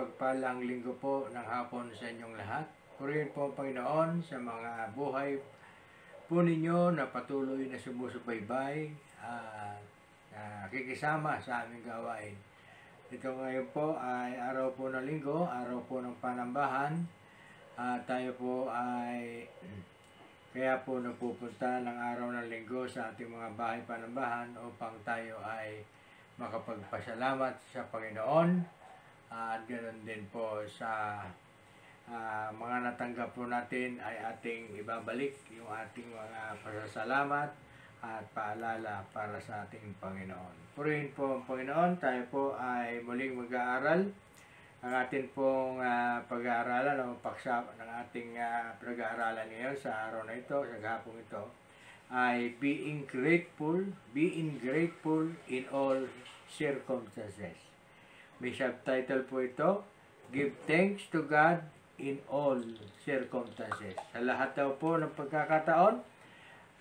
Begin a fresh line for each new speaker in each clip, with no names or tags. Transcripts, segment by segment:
mapagpalang linggo po ng hapon sa inyong lahat. Purihin po ang Panginoon sa mga buhay po ninyo na patuloy na sumusubaybay at nakikisama sa aming gawain. Ito ngayon po ay araw po ng linggo, araw po ng panambahan. Tayo po ay kaya po nagpupunta ng araw ng linggo sa ating mga bahay panambahan upang tayo ay makapagpasalamat sa Panginoon at ganoon din po sa mga natanggap po natin ay ating ibabalik yung ating mga pasasalamat at paalala para sa ating Panginoon. Purihin po ang Panginoon. Tayo po ay muling mag-aaral. Ang atin pong pag-aaralan o paksa ng ating pag-aaralan ngayon sa araw na ito, sa gahapong ito, ay being grateful in all circumstances. May subtitle po ito, Give Thanks to God in all circumstances. Sa lahat daw po ng pagkakataon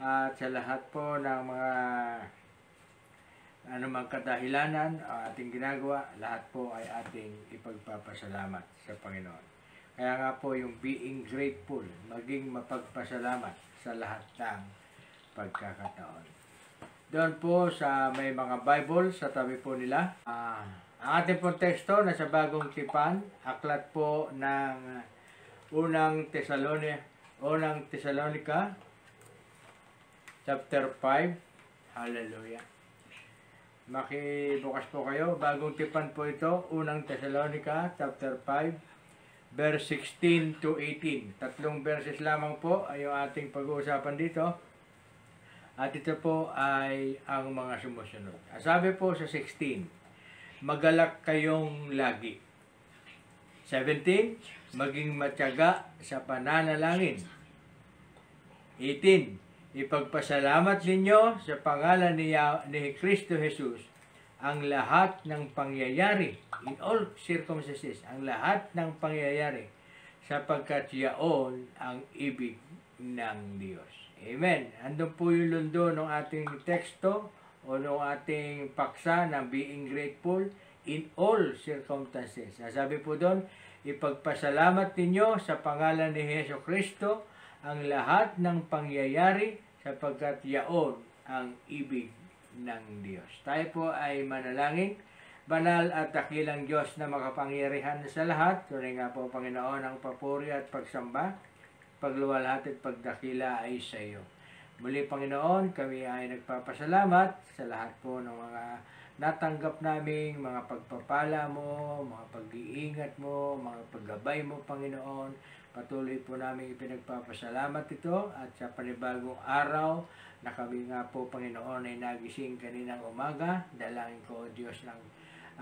at sa lahat po ng mga anumang kadahilanan ating ginagawa, lahat po ay ating ipagpapasalamat sa Panginoon. Kaya nga po yung being grateful, maging mapagpasalamat sa lahat ng pagkakataon. Doon po sa may mga Bible sa tabi po nila. Ang ating pong teksto na sa Bagong Tipan, aklat po ng unang Tesalonica chapter 5. Hallelujah. Makibukas po kayo. Bagong Tipan po ito, unang Tesalonica chapter 5 verse 16 to 18. Tatlong verses lamang po ay yung ating pag-uusapan dito. At ito po ay ang mga sumusunod. Sabi po sa 16, magalak kayong lagi. 17, maging matyaga sa pananalangin. 18, ipagpasalamat ninyo sa pangalan ni Kristo Jesus ang lahat ng pangyayari, in all circumstances, ang lahat ng pangyayari, sapagkat yaon ang ibig ng Diyos. Amen. Andun po yung lundo ng ating teksto o ng ating paksa na being grateful in all circumstances. Sabi po doon, ipagpasalamat ninyo sa pangalan ni Hesus Kristo ang lahat ng pangyayari sapagkat yaon ang ibig ng Diyos. Tayo po ay manalangin. Banal at dakilang Diyos na makapangyarihan sa lahat, tunay nga po Panginoon ang papuri at pagsamba, pagluwalhati at pagdakila ay sa iyo. Muli Panginoon, kami ay nagpapasalamat sa lahat po ng mga natanggap naming mga pagpapala mo, mga pag-iingat mo, mga paggabay mo Panginoon. Patuloy po namin ipinagpapasalamat ito at sa panibagong araw na kami nga po Panginoon ay nagising kaninang umaga. Dalangin ko Diyos ng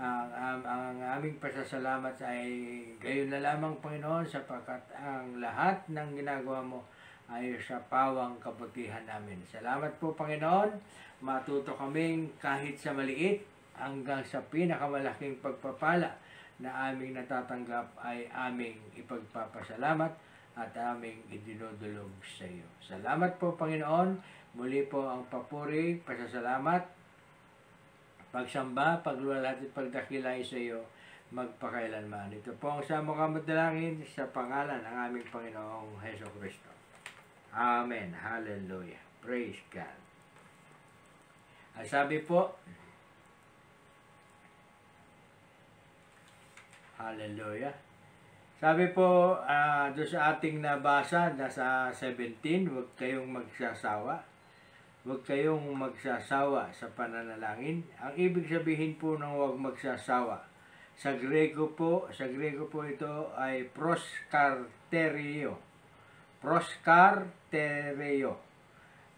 ang aming pasasalamat ay gayon na lamang Panginoon sapagkat ang lahat ng ginagawa mo ay sa pawang kabutihan namin. Salamat po Panginoon, matuto kaming kahit sa maliit hanggang sa pinakamalaking pagpapala na aming natatanggap ay aming ipagpapasalamat at aming idinudulog sa iyo. Salamat po Panginoon, muli po ang papuri, pasasalamat, pagsamba, pagluwalhati at pagdakila sa iyo magpakailanman. Ito po ang samang kamadalangin sa pangalan ng aming Panginoong Hesus Kristo. Amen. Hallelujah. Praise God. Sabi po, hallelujah. Sabi po, doon sa ating nabasa, nasa 17, huwag kayong magsasawa. Huwag kayong magsasawa sa pananalangin. Ang ibig sabihin po ng huwag magsasawa, sa Grego po ito ay proskarterio. Proskarterio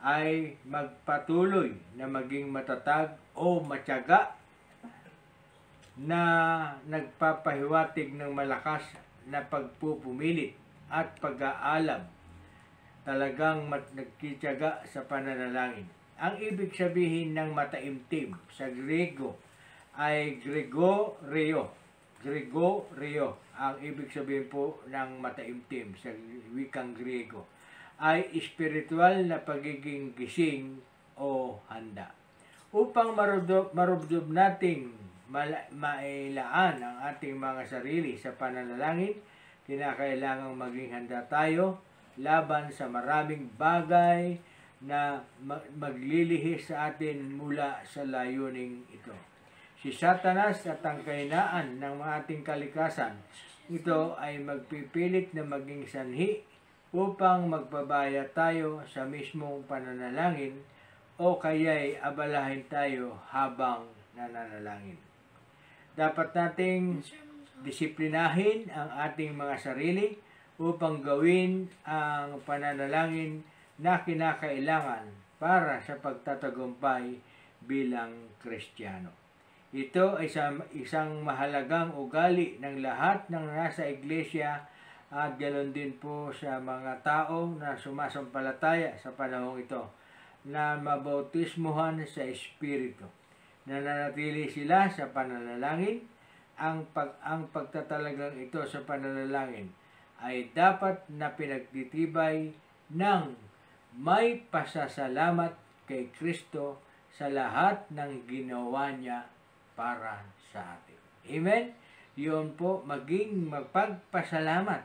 ay magpatuloy na maging matatag o matyaga na nagpapahiwatig ng malakas na pagpupumilit at pag-aalam. Talagang nagtitiyaga sa pananalangin. Ang ibig sabihin ng mataimtim sa Grego ay Gregoreo. Ang ibig sabihin po ng mataimtim sa wikang Grego ay espiritual na pagiging gising o handa. Upang marubdob nating mailaan ang ating mga sarili sa pananalangin, kinakailangang maging handa tayo laban sa maraming bagay na maglilihis sa atin mula sa layuning ito. Si Satanas at ang kahinaan ng ating kalikasan, ito ay magpipilit na maging sanhi upang magpabaya tayo sa mismong pananalangin o kaya'y abalahin tayo habang nananalangin. Dapat nating disiplinahin ang ating mga sarili upang gawin ang pananalangin na kinakailangan para sa pagtatagumpay bilang Kristiyano. Ito ay isang mahalagang ugali ng lahat ng nasa iglesia at ganoon din po sa mga tao na sumasampalataya sa panahong ito na mabautismuhan sa Espiritu. Nananatili sila sa pananalangin. Ang pagtatalagang ito sa pananalangin ay dapat na pinagtitibay ng may pasasalamat kay Kristo sa lahat ng ginawa niya para sa atin. Amen? Yun po, maging magpagpasalamat.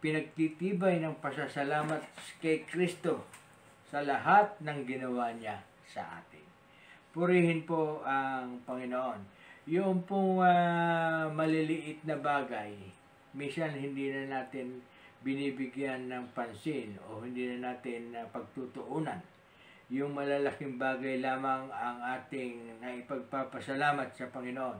Pinagtitibay ng pasasalamat kay Kristo sa lahat ng ginawa niya sa atin. Purihin po ang Panginoon. Yung pong maliliit na bagay, minsan hindi na natin binibigyan ng pansin o hindi na natin pagtutuunan. Yung malalaking bagay lamang ang ating naipagpapasalamat sa Panginoon.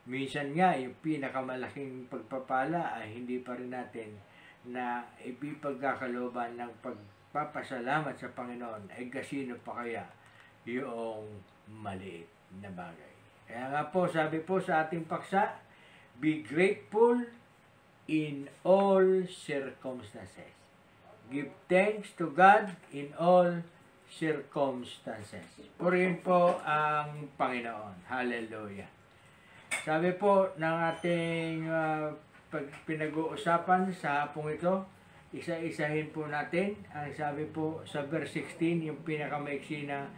Minsan nga, yung pinakamalaking pagpapala ay hindi pa rin natin na ipipagkakalooban ng pagpapasalamat sa Panginoon. Ay gasino pa kaya yung maliit na bagay. Kaya nga po, sabi po sa ating paksa, be grateful in all circumstances. Give thanks to God in all circumstances. Purihin po ang Panginoon. Hallelujah. Sabi po ng ating pinag-uusapan sa hapong ito, isa-isahin po natin. Ang sabi po sa verse 16, yung pinakamaiksi na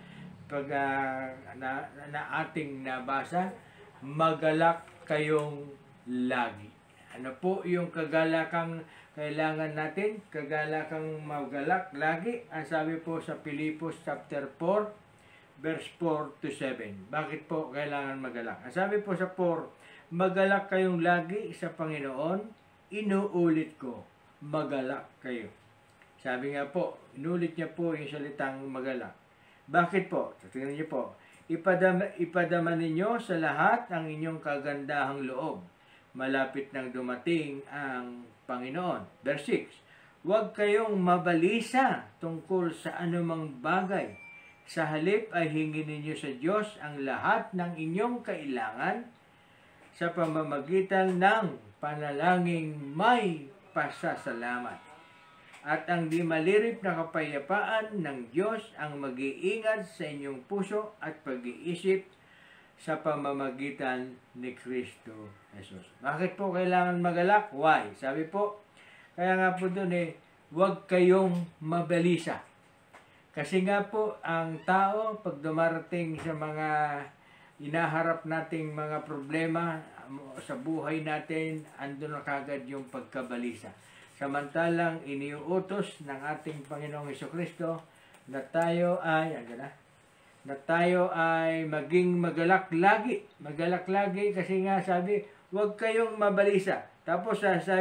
na ating nabasa, magalak kayong lagi. Ano po yung kagalakang kailangan natin? Kagalakang magalak lagi. Ang sabi po sa Pilipos chapter 4, verse 4 to 7. Bakit po kailangan magalak? Ang sabi po sa 4, magalak kayong lagi sa Panginoon, inuulit ko, magalak kayo. Sabi nga po, inulit niya po yung salitang magalak. Bakit po? Tingnan niyo po. Ipadama ninyo sa lahat ang inyong kagandahang loob. Malapit nang dumating ang Panginoon. Verse 6. Huwag kayong mabalisa tungkol sa anumang bagay. Sa halip ay hingin ninyo sa Diyos ang lahat ng inyong kailangan sa pamamagitan ng panalangin may pasasalamat. At ang di malirip na kapayapaan ng Diyos ang mag-iingat sa inyong puso at pag-iisip sa pamamagitan ni Kristo Jesus. Bakit po kailangan magalak? Why? Sabi po, kaya nga po doon huwag kayong mabalisa. Kasi nga po, ang tao, pag dumarating sa mga inaharap nating mga problema sa buhay natin, andun na kagad yung pagkabalisa. Samantalang iniuutos ng ating Panginoong Hesukristo na tayo ay maging magalak lagi. Magalak lagi kasi nga sabi, huwag kayong mabalisa. Tapos sa 7,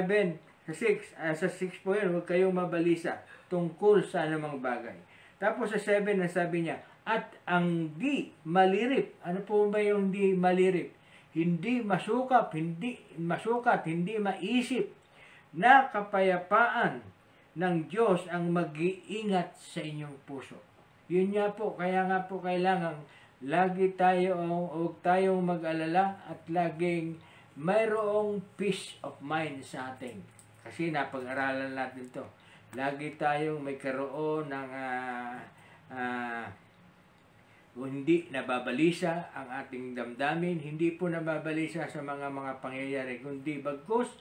sa 6 po yun, huwag kayong mabalisa tungkol sa anumang bagay. Tapos sa 7, sabi niya, at ang di malirip. Ano po ba yung di malirip? Hindi masukat, hindi maisip na kapayapaan ng Diyos ang mag-iingat sa inyong puso. Yun nga po, kaya nga po kailangan lagi huwag tayong mag-alala at laging mayroong peace of mind sa atin. Kasi napag-aralan natin to. Lagi tayong may karoon ng hindi nababalisa ang ating damdamin, hindi po nababalisa sa mga pangyayari, kundi bagkus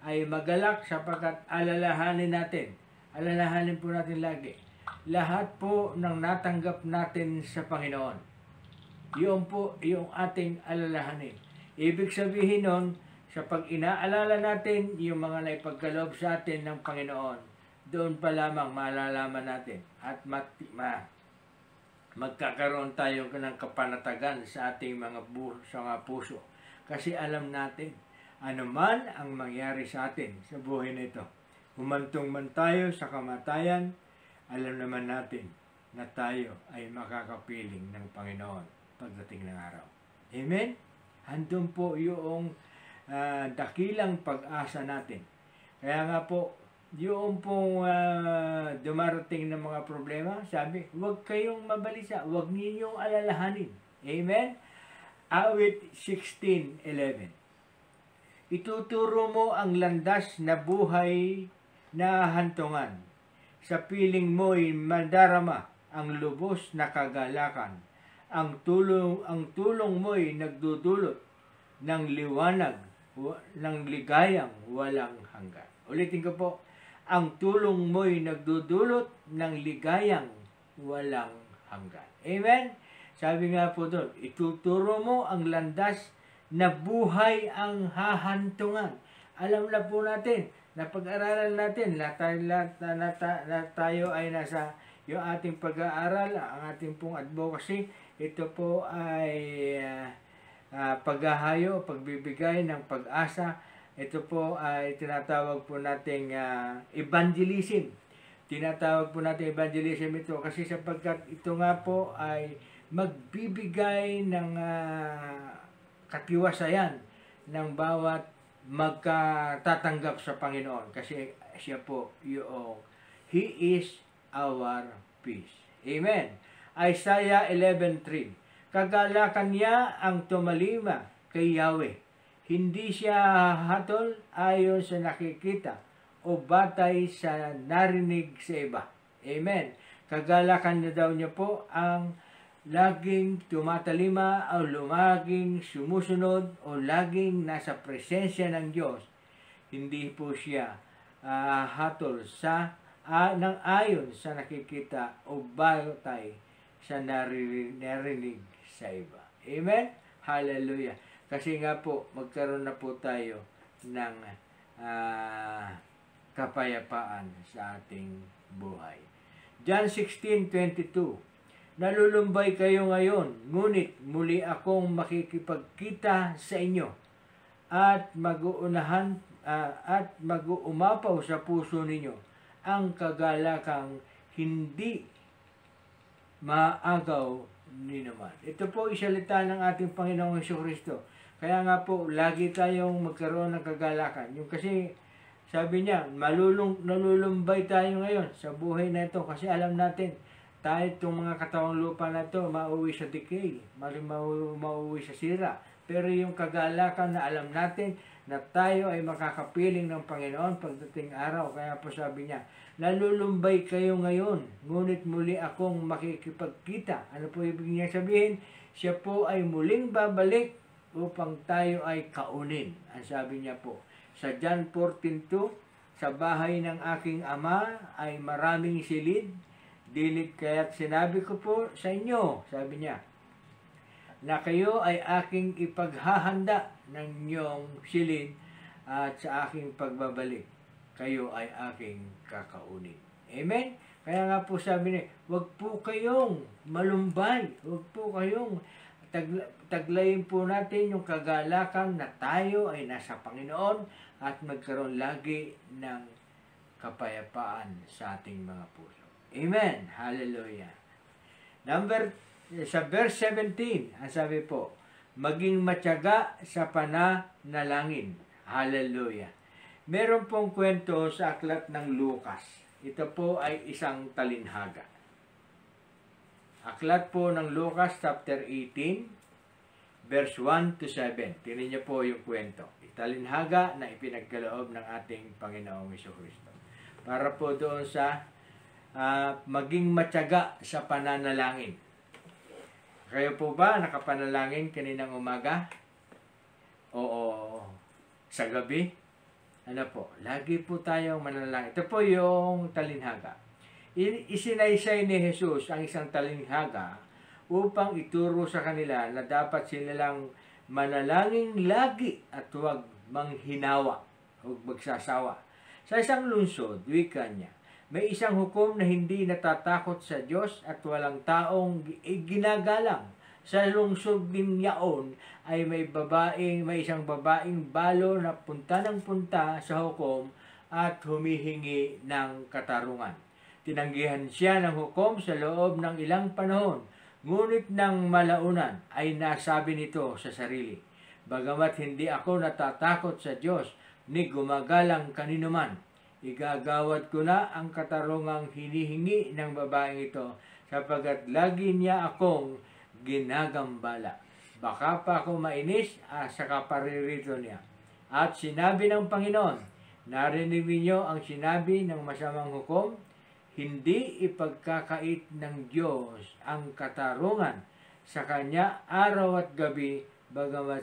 ay magalak sapagkat alalahanin po natin lagi, lahat po ng natanggap natin sa Panginoon Yun po yung ating alalahanin. Ibig sabihin nun, sa pag inaalala natin yung mga naipagkaloob sa atin ng Panginoon, doon pa lamang malalaman natin at magkakaroon tayo ng kapanatagan sa ating sa mga puso. Kasi alam natin, anuman ang mangyari sa atin sa buhay na ito, humantong man tayo sa kamatayan, alam naman natin na tayo ay makakapiling ng Panginoon pagdating ng araw. Amen? Handun po yung dakilang pag-asa natin. Kaya nga po, yung pong dumarating ng mga problema, sabi, huwag kayong mabalisa, huwag ninyong alalahanin. Amen? Awit 16:11. Ituturo mo ang landas na buhay na hantungan. Sa piling mo'y madarama ang lubos na kagalakan. Ang tulong mo'y nagdudulot ng liwanag, ng ligayang walang hanggan. Ulitin ko po, ang tulong mo'y nagdudulot ng ligayang walang hanggan. Amen? Sabi nga po doon, ituturo mo ang landas na buhay ang hahantungan. Alam na po natin, na pag-aralan natin, na tayo ay nasa yung ating pag-aaral, ang ating pong advocacy, ito po ay paghahayo, pagbibigay ng pag-asa. Ito po ay tinatawag po nating evangelism. Tinatawag po natin evangelism ito kasi sapagkat ito nga po ay magbibigay ng katiwasayan ng bawat magkatatanggap sa Panginoon. Kasi siya po yung He is our peace. Amen. Isaiah 11:3. Kagalakan niya ang tumalima kay Yahweh. Hindi siya hatol ayon sa nakikita o batay sa narinig sa iba. Amen. Kagalakan niya daw niya po ang laging tumatalima o laging sumusunod o laging nasa presensya ng Diyos. Hindi po siya hatol sa ng ayon sa nakikita o batay sa narinig sa iba. Amen? Hallelujah. Kasi nga po, magkaroon na po tayo ng kapayapaan sa ating buhay. John 16:22. Nalulumbay kayo ngayon, ngunit muli akong makikipagkita sa inyo at mag-uumapaw sa puso ninyo ang kagalakang hindi maagaw ni naman. Ito po isalita ng ating Panginoong Jesucristo. Kaya nga po, lagi tayong magkaroon ng kagalakan. Yung kasi, sabi niya, nalulumbay tayo ngayon sa buhay na ito kasi alam natin, tayo itong mga katawang lupa na ito, mauwi sa decay, mauwi sa sira. Pero yung kagalakan na alam natin na tayo ay makakapiling ng Panginoon pagdating araw. Kaya po sabi niya, nalulumbay kayo ngayon, ngunit muli akong makikipagkita. Ano po ibig niya sabihin? Siya po ay muling babalik upang tayo ay kaunin. Ang sabi niya po, sa John 14:2, sa bahay ng aking ama ay maraming silid, dilig kaya't sinabi ko po sa inyo, sabi niya, na kayo ay aking ipaghahanda ng inyong silid at sa aking pagbabalik, kayo ay aking kakaunin. Amen? Kaya nga po sabi niya, huwag po kayong malumbay, huwag po kayong taglayin po natin yung kagalakan na tayo ay nasa Panginoon at magkaroon lagi ng kapayapaan sa ating mga puso. Amen. Hallelujah. Sa verse 17, ang sabi po, maging matyaga sa pananalangin. Hallelujah. Meron pong kwento sa aklat ng Lucas. Ito po ay isang talinhaga. Aklat po ng Lucas chapter 18, verse 1 to 7. Tingnan niyo po yung kwento. Talinhaga na ipinagkaloob ng ating Panginoong Jesucristo. Para po doon sa maging matyaga sa pananalangin. Kayo po ba nakapanalangin kaninang umaga? Oo, sa gabi? Ano po? Lagi po tayong manalangin. Ito po yung talinhaga. Isinaysay ni Jesus ang isang talinhaga upang ituro sa kanila na dapat sila lang manalangin lagi at huwag manghinawa o magsasawa. Sa isang lungsod, wika niya, may isang hukom na hindi natatakot sa Diyos at walang taong ginagalang. Sa lungsod din yaon ay may isang babaeng balo na punta ng punta sa hukom at humihingi ng katarungan. Tinanggihan siya ng hukom sa loob ng ilang panahon, ngunit nang malaunan ay nasabi nito sa sarili, bagamat hindi ako natatakot sa Diyos ni gumagalang kaninuman, igagawad ko na ang katarungang hinihingi ng babaeng ito sapagkat lagi niya akong ginagambala. Baka pa ako mainis sa kaparirito niya. At sinabi ng Panginoon, narinig niyo ang sinabi ng masamang hukom, hindi ipagkakait ng Diyos ang katarungan sa kanya araw at gabi, bagamat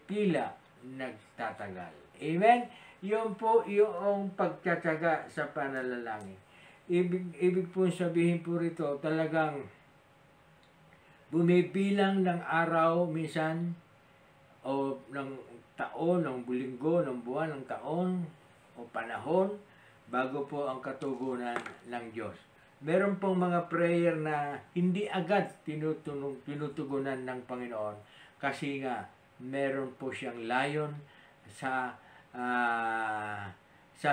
tila nagtatagal. Amen? Yun po yung pagtsatsaga sa pananalangin. Ibig po sabihin po rito, talagang bumibilang ng araw minsan o ng taon, ng linggo, ng buwan, ng taon o panahon bago po ang katugunan ng Diyos. Meron pong mga prayer na hindi agad tinutugunan ng Panginoon kasi nga meron po siyang layon sa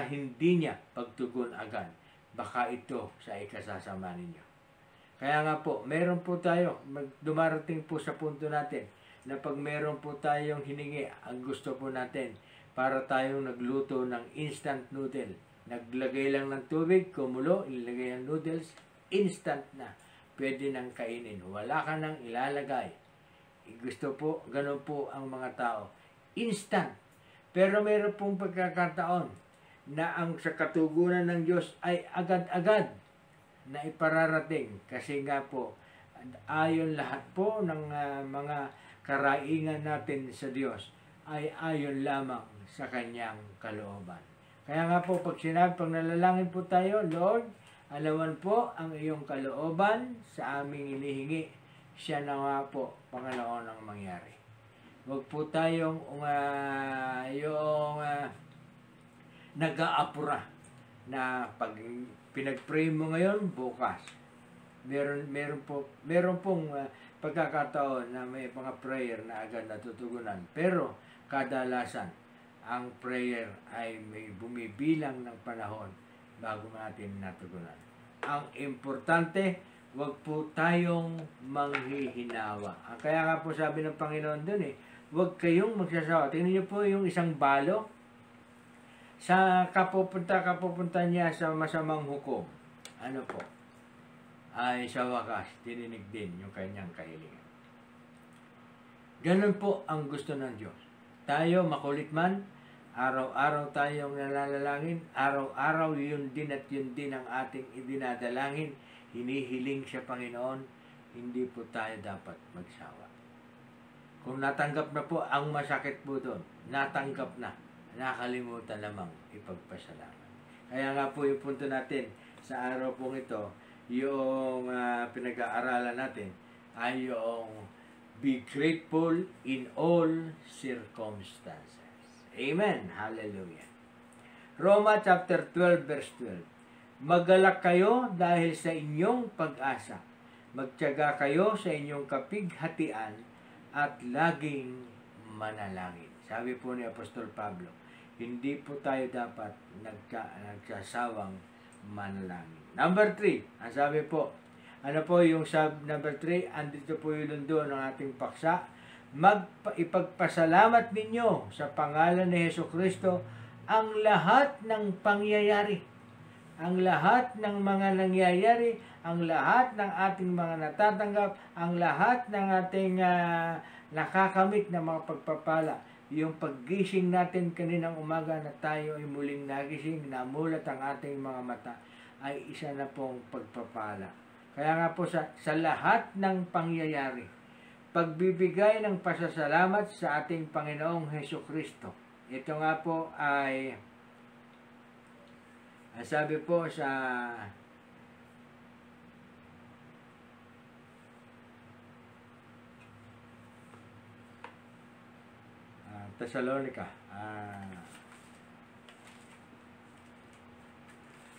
hindi niya pagtugon agad. Baka ito sa ikasasama ninyo. Kaya nga po, meron po tayo, dumarating po sa punto natin na pag meron po tayong hiningi, ang gusto po natin, para tayong nagluto ng instant noodle. Naglagay lang ng tubig, kumulo, ilagay ang noodles, instant na. Pwede nang kainin. Wala ka nang ilalagay. Gusto po, ganun po ang mga tao. Instant. Pero meron pong pagkakataon na ang sa katugunan ng Diyos ay agad-agad na ipararating kasi nga po ayon lahat po ng mga karaingan natin sa Diyos ay ayon lamang sa kanyang kalooban. Kaya nga po pag nalalangin po tayo, Lord, alawan po ang iyong kalooban sa aming inihingi. Siya na nga po Panginoon ang mangyari. Huwag po tayong nag-aapura na pag pinag-pray mo ngayon, bukas. Meron pong pagkakataon na may mga prayer na agad natutugunan. Pero kadalasan, ang prayer ay may bumibilang ng panahon bago natin natugunan. Ang importante, huwag po tayong manghihinawa. Kaya nga po sabi ng Panginoon dun huwag kayong magsasawa. Tingnan niyo po yung isang balo, sa kapupunta niya sa masamang hukom. Ano po? Ay sa wakas, dininig din yung kanyang kahilingan. Ganun po ang gusto ng Diyos. Tayo, makulit man, araw-araw tayong nalalangin, araw-araw yun din at yun din ang ating idinadalangin, hinihiling sa Panginoon, hindi po tayo dapat magsawa. Kung natanggap na po, ang masakit po doon, natanggap na. Nakalimutan lamang ipagpasalamat. Kaya nga po yung punto natin sa araw pong ito, yung pinag-aaralan natin ay yung be grateful in all circumstances. Amen. Hallelujah. Roma chapter 12 verse 12. Magalak kayo dahil sa inyong pag-asa. Magtiyaga kayo sa inyong kapighatian at laging manalangin. Sabi po ni Apostol Pablo, hindi po tayo dapat nagsasawang manalangin. Number 3, ang sabi po, ano po yung number 3, andito po yung lundo ng ating paksa, ipagpasalamat ninyo sa pangalan ni Jesucristo ang lahat ng pangyayari. Ang lahat ng mga nangyayari, ang lahat ng ating mga natatanggap, ang lahat ng ating nakakamit na mga pagpapala. Yung paggising natin kaninang umaga na tayo ay muling nagising, namulat ang ating mga mata, ay isa na pong pagpapala. Kaya nga po sa lahat ng pangyayari, pagbibigay ng pasasalamat sa ating Panginoong Hesukristo. Ito nga po ay, sabi po sa Thessalonica.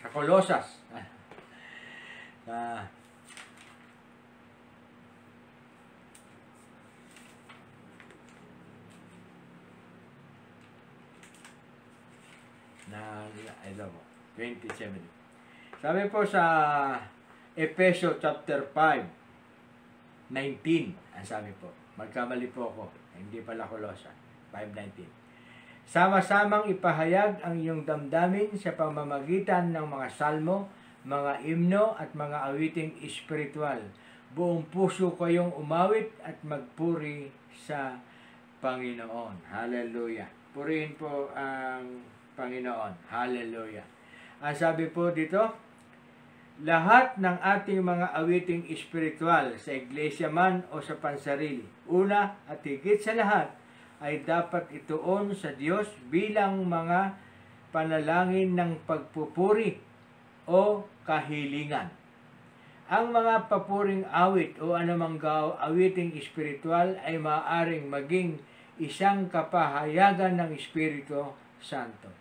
Sa Colosas. Ito po, 27. Sabi po sa Efeso chapter 5, 19, ang sabi po, magkamali po ako, hindi pala Colosas, 5:19. Sama-samang ipahayag ang iyong damdamin sa pamamagitan ng mga salmo, mga himno at mga awiting espiritual. Buong puso kayong umawit at magpuri sa Panginoon. Hallelujah. Purihin po ang Panginoon. Hallelujah. Ang sabi po dito, lahat ng ating mga awiting espiritual sa iglesia man o sa pansarili, una at higit sa lahat, ay dapat ituon sa Diyos bilang mga panalangin ng pagpupuri o kahilingan. Ang mga papuring awit o anumang awiting espiritual ay maaaring maging isang kapahayagan ng Espiritu Santo.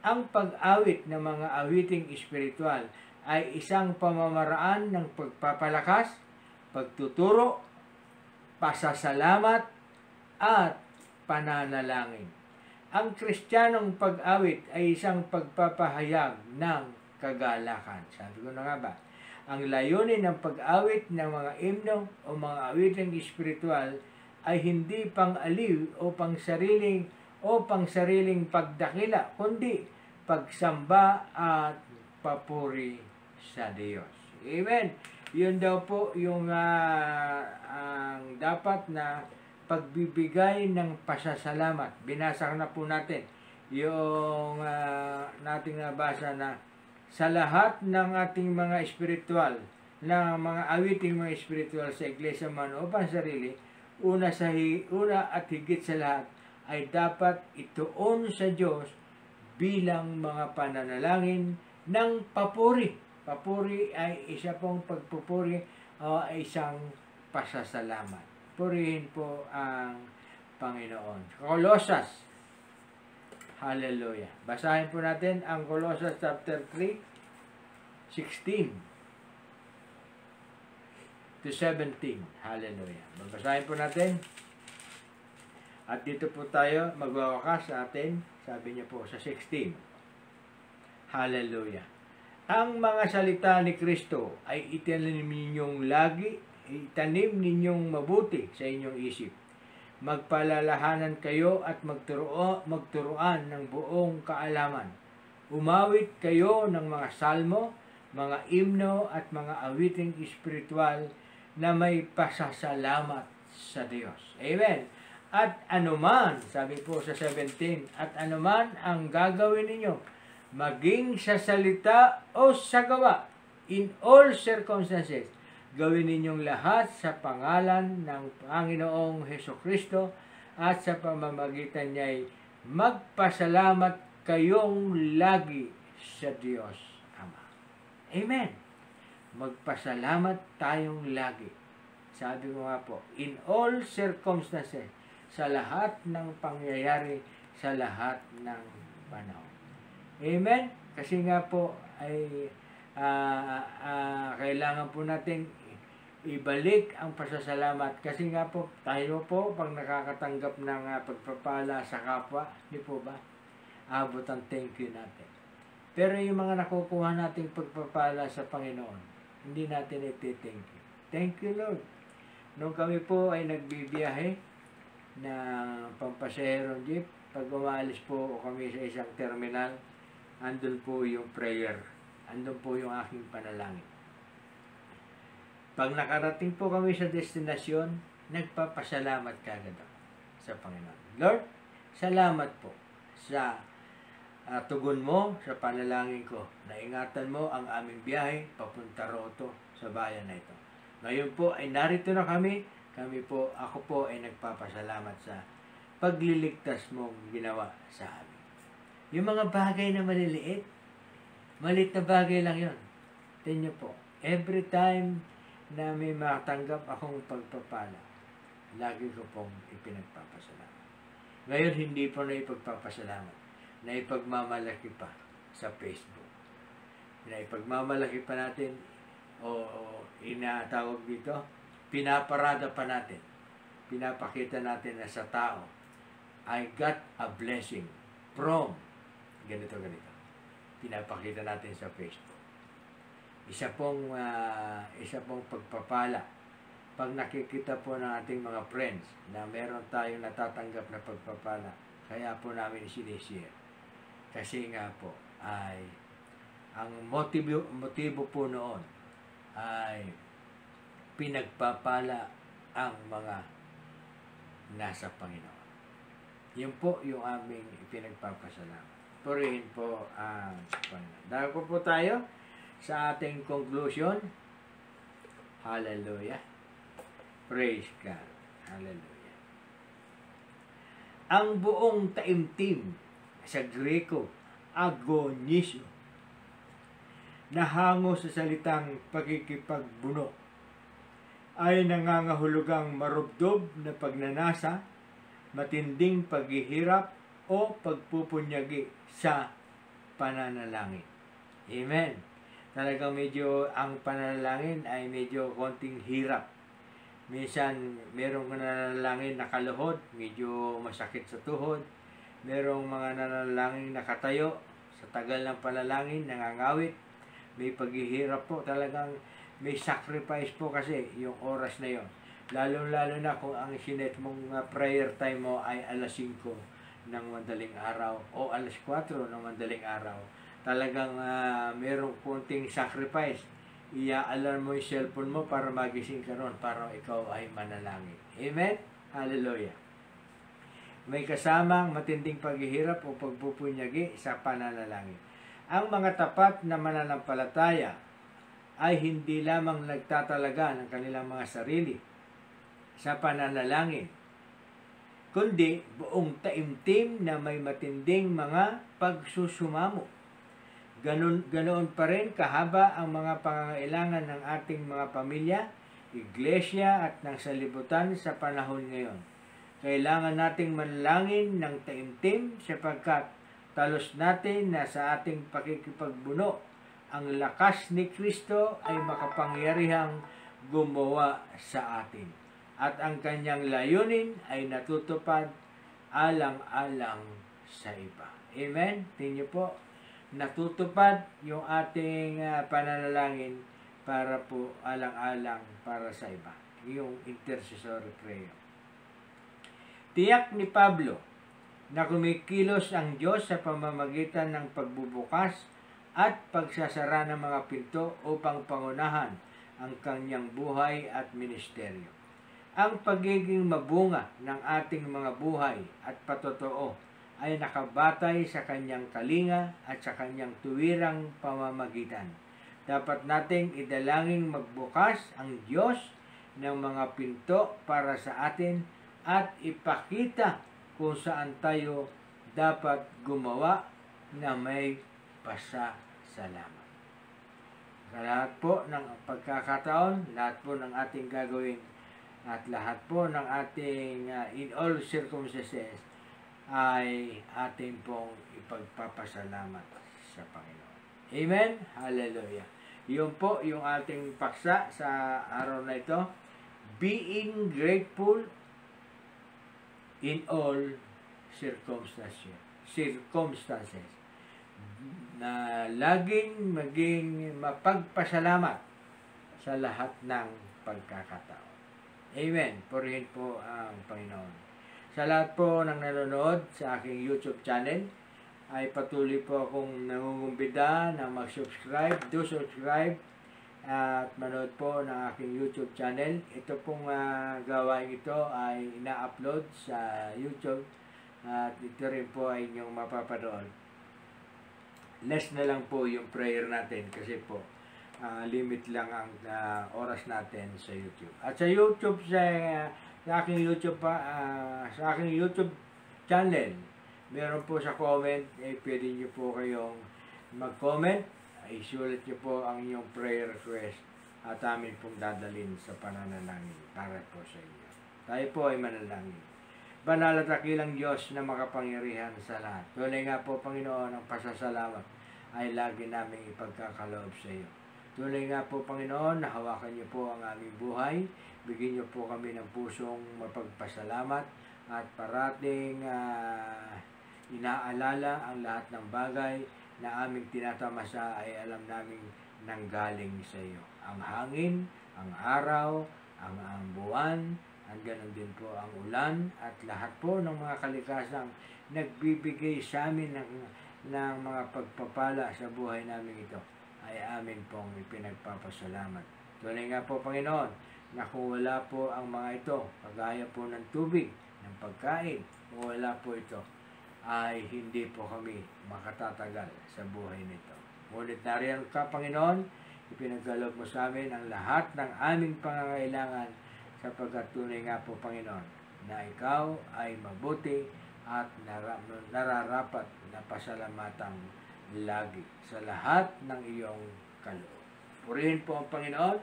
Ang pag-awit ng mga awiting espiritual ay isang pamamaraan ng pagpapalakas, pagtuturo, pasasalamat, at pananalangin. Ang Kristiyanong pag-awit ay isang pagpapahayag ng kagalakan. Sabi ko na nga ba, ang layunin ng pag-awit ng mga himno o mga awiting espiritual ay hindi pang-aliw o pangsariling pagdakila, kundi pagsamba at papuri sa Diyos. Amen. Yun daw po yung ang dapat na pagbibigay ng pasasalamat. Binasa na po natin yung nating nabasa na sa lahat ng ating mga espiritual, na mga awiting mga espiritual sa iglesia man o pansarili, una at higit sa lahat ay dapat ituon sa Diyos bilang mga pananalangin ng papuri. Papuri ay isa pong pagpupuri o isang pasasalamat. Purihin po ang Panginoon. Colosas. Hallelujah. Basahin po natin ang Colosas chapter 3, 16 to 17. Hallelujah. Babasahin po natin. At dito po tayo magwawakas sa atin. Sabi niya po sa 16. Hallelujah. Ang mga salita ni Kristo ay itanim ninyong mabuti sa inyong isip. Magpalalahanan kayo at magturuan ng buong kaalaman. Umawit kayo ng mga salmo, mga himno at mga awiting espiritual na may pasasalamat sa Diyos. Amen. At anuman, sabi po sa 17, at anuman ang gagawin ninyo, maging sa salita o sa gawa, in all circumstances, gawin ninyong lahat sa pangalan ng Panginoong Hesukristo at sa pamamagitan niya'y magpasalamat kayong lagi sa Diyos Ama. Amen. Magpasalamat tayong lagi. Sabi ko nga po, in all circumstances, sa lahat ng pangyayari, sa lahat ng panahon. Amen? Kasi nga po ay kailangan po natin ibalik ang pasasalamat. Kasi nga po, tayo po, pag nakakatanggap ng pagpapala sa kapwa, di po ba? Abot ang thank you natin. Pero yung mga nakukuha nating pagpapala sa Panginoon, hindi natin iti-thank you. Thank you, Lord. Nung kami po ay nagbibiyahe na pampasahero jeep, pag umalis po kami sa isang terminal, andun po yung prayer. Andun po yung aking panalangin. Pag nakarating po kami sa destinasyon, nagpapasalamat kagad ako sa Panginoon. Lord, salamat po sa tugon mo sa panalangin ko. Naingatan mo ang aming biyahe papunta roto sa bayan na ito. Ngayon po ay narito na kami. Ako po ay nagpapasalamat sa pagliligtas mong ginawa sa amin. Yung mga bagay na maliliit, maliit na bagay lang yon. Tingnan po, every time na may matanggap akong pagpapala, lagi ko pong ipinagpapasalamat. Ngayon, hindi po na ipagpapasalamat. Na ipagmamalaki pa sa Facebook. Na ipagmamalaki pa natin o inatawag dito, pinaparada pa natin. Pinapakita natin na sa tao, I got a blessing from ganito. Pinapakita natin sa Facebook. Isa pong pagpapala. Pag nakikita po ng ating mga friends na meron tayong natatanggap na pagpapala, kaya po namin sinishare. Kasi nga po ay ang motibo po noon ay pinagpapala ang mga nasa Panginoon. Yun po yung aming pinagpapasalamat. Purihin po ang Panginoon. Dahil po tayo sa ating conclusion. Hallelujah. Praise God. Hallelujah. Ang buong taimtim sa Greko, agonisyo, nahango sa salitang pagkikipagbuno, ay nangangahulugang marubdob na pagnanasa, matinding paghihirap o pagpupunyagi sa pananalangin. Amen. Talagang medyo ang pananalangin ay medyo konting hirap. Minsan, merong nananalangin nakaluhod, medyo masakit sa tuhod. Merong mga nananalangin nakatayo, sa tagal ng panalangin, nangangawit. May paghihirap po, talagang may sacrifice po kasi yung oras na yon. Lalo-lalo na kung ang sinet mong prayer time mo ay alas 5 ng madaling araw o alas 4 ng madaling araw. Talagang merong konting sacrifice. Ia-alarm mo yung cellphone mo para magising ka ron, para ikaw ay manalangin. Amen? Hallelujah. May kasamang matinding paghihirap o pagpupunyagi sa pananalangin. Ang mga tapat na mananampalataya ay hindi lamang nagtatalaga ng kanilang mga sarili sa pananalangin, kundi buong taimtim na may matinding mga pagsusumamo. Ganoon pa rin kahaba ang mga pangangailangan ng ating mga pamilya, iglesia at ng salibutan sa panahon ngayon. Kailangan nating manalangin ng taimtim sapagkat talos natin na sa ating pakikipagbuno ang lakas ni Kristo ay makapangyarihang gumawa sa atin. At ang kanyang layunin ay natutupad alang-alang sa iba. Amen? Tingnan po, natutupad yung ating pananalangin para po alang-alang para sa iba. Yung intercessory prayer. Tiyak ni Pablo na kumikilos ang Diyos sa pamamagitan ng pagbubukas at pagsasara ng mga pinto upang pangunahan ang kanyang buhay at ministeryo. Ang pagiging mabunga ng ating mga buhay at patotoo ay nakabatay sa kanyang kalinga at sa kanyang tuwirang pamamagitan. Dapat nating idalangin magbukas ang Diyos ng mga pinto para sa atin at ipakita kung saan tayo dapat gumawa na may pasasalamat. Sa lahat po ng pagkakataon, lahat po ng ating gagawin at lahat po ng ating in all circumstances ay ating pong ipagpapasalamat sa Panginoon. Amen? Hallelujah. Yun po yung ating paksa sa araw na ito. Being grateful in all circumstances. Na laging maging mapagpasalamat sa lahat ng pagkakataon. Amen. Purihin po ang Panginoon. Sa lahat po ng nanonood sa aking YouTube channel, ay patuloy po akong nangungumbida na mag-subscribe. Do subscribe at manood po ng aking YouTube channel. Ito pong gawain ito ay ina-upload sa YouTube at ito rin po ay inyong mapapanood. Less na lang po yung prayer natin kasi po limit lang ang oras natin sa YouTube. At sa YouTube, sa aking YouTube channel, meron po sa comment, pwede nyo po kayong mag-comment, isulat nyo po ang inyong prayer request at amin pong dadalhin sa pananalangin para po sa inyo. Tayo po ay manalangin. Banal at dakilang Diyos na makapangyarihan sa lahat. Tunay nga po, Panginoon, ang pasasalamat ay lagi namin ipagkakaloob sa iyo. Tunay nga po, Panginoon, na hawakan niyo po ang aming buhay. Bigyan niyo po kami ng pusong mapagpasalamat at parating inaalala ang lahat ng bagay na aming tinatamasa ay alam namin nanggaling sa iyo. Ang hangin, ang araw, ang buwan, at ganoon din po ang ulan at lahat po ng mga kalikasang nagbibigay sa amin ng mga pagpapala sa buhay namin ito ay amin pong ipinagpapasalamat. Tunay nga po, Panginoon, na kung wala po ang mga ito, kagaya po ng tubig, ng pagkain, kung wala po ito, ay hindi po kami makatatagal sa buhay nito. Ngunit nariyan ka, Panginoon, ipinagkaloob mo sa amin ang lahat ng aming pangangailangan sapagkat tunay nga po, Panginoon, na ikaw ay mabuti at nararapat na pasalamatan lagi sa lahat ng iyong kaloob. Purihin po ang Panginoon.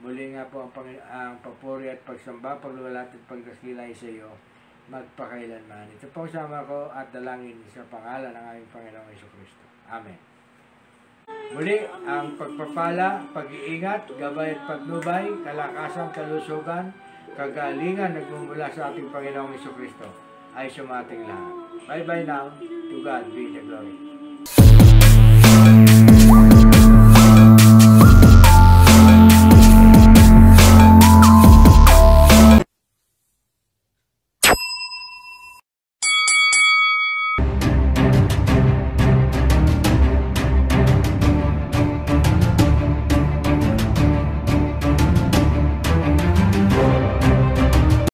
Muli nga po ang papuri at pagsamba, pagluwalat at pagdakilay sa iyo magpakailanman. Ito po sama ko at dalangin sa pangalan ng aming Panginoong Jesucristo. Amen. Muli, ang pagpapala, pag-iingat, gabay at pagnubay, kalakasan, kalusugan, kagalingan nagmumula sa ating Panginoong Jesucristo ay sumating lahat. Bye-bye now. To God be the glory.